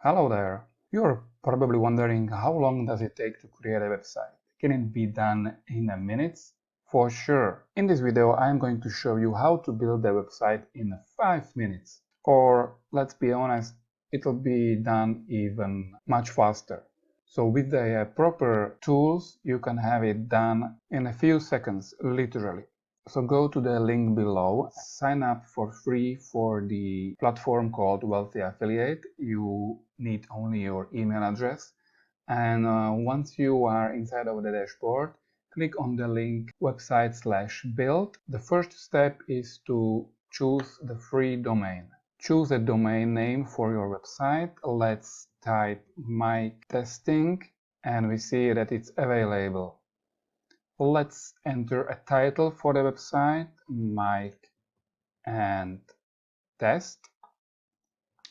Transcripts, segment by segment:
Hello there! You're probably wondering how long does it take to create a website? Can it be done in a minute? For sure! In this video I'm going to show you how to build a website in 5 minutes. Or let's be honest, it'll be done even much faster. So with the proper tools you can have it done in a few seconds, literally. So go to the link below, sign up for free for the platform called Wealthy Affiliate. You need only your email address. And once you are inside of the dashboard, click on the link website/build. The first step is to choose the free domain. Choose a domain name for your website. Let's type Mike Testing and we see that it's available. Let's enter a title for the website, Mike and Test.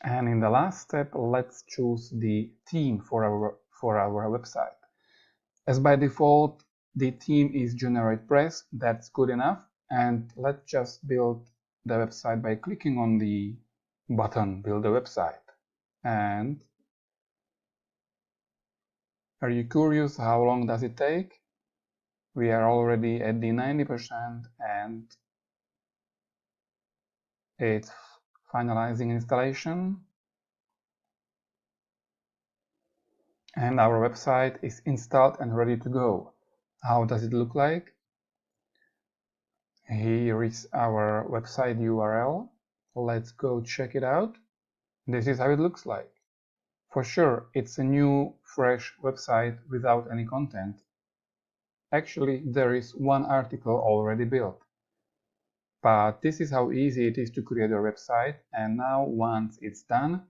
And in the last step, let's choose the theme for our website. As by default, the theme is GeneratePress. That's good enough. And let's just build the website by clicking on the button, Build a Website. And are you curious how long does it take? We are already at the 90% and it's finalizing installation. And our website is installed and ready to go. How does it look like? Here is our website URL. Let's go check it out. This is how it looks like. For sure, it's a new, fresh website without any content. Actually, there is one article already built. But this is how easy it is to create a website, and now once it's done,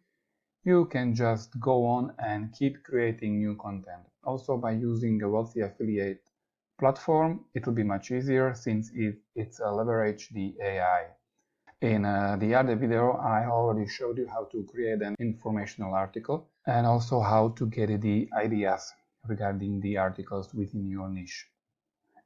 you can just go on and keep creating new content. Also, by using a Wealthy Affiliate platform, it will be much easier since it's leverage the AI. In the other video, I already showed you how to create an informational article and also how to get the ideas regarding the articles within your niche.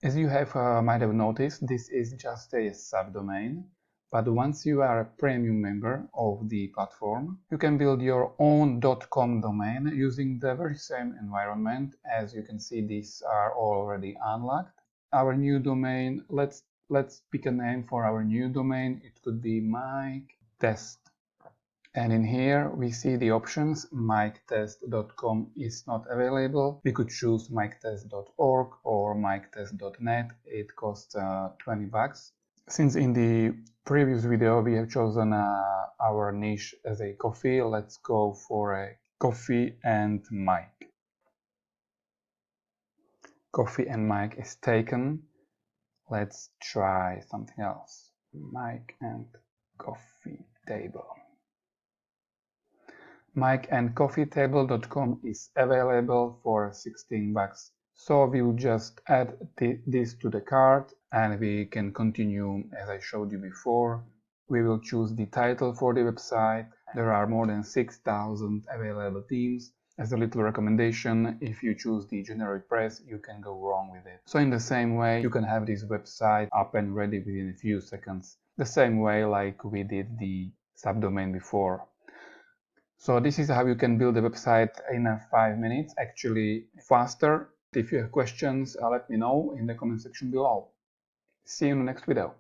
As you might have noticed, this is just a subdomain, but once you are a premium member of the platform, you can build your own .com domain using the very same environment. As you can see, these are already unlocked. Our new domain, let's pick a name for our new domain. It could be Mike Test. And in here we see the options. MikeTest.com is not available. We could choose MikeTest.org or MikeTest.net. It costs 20 bucks. Since in the previous video we have chosen our niche as a coffee, let's go for a Coffee and Mike. Coffee and Mike is taken. Let's try something else. Mike and Coffee Table. MikeandCoffeeTable.com is available for 16 bucks. So we'll just add this to the cart and we can continue as I showed you before. We will choose the title for the website. There are more than 6,000 available themes. As a little recommendation, if you choose the GeneratePress, you can go wrong with it. So in the same way, you can have this website up and ready within a few seconds. The same way like we did the subdomain before. So this is how you can build a website in 5 minutes, actually faster. If you have questions, let me know in the comment section below. See you in the next video.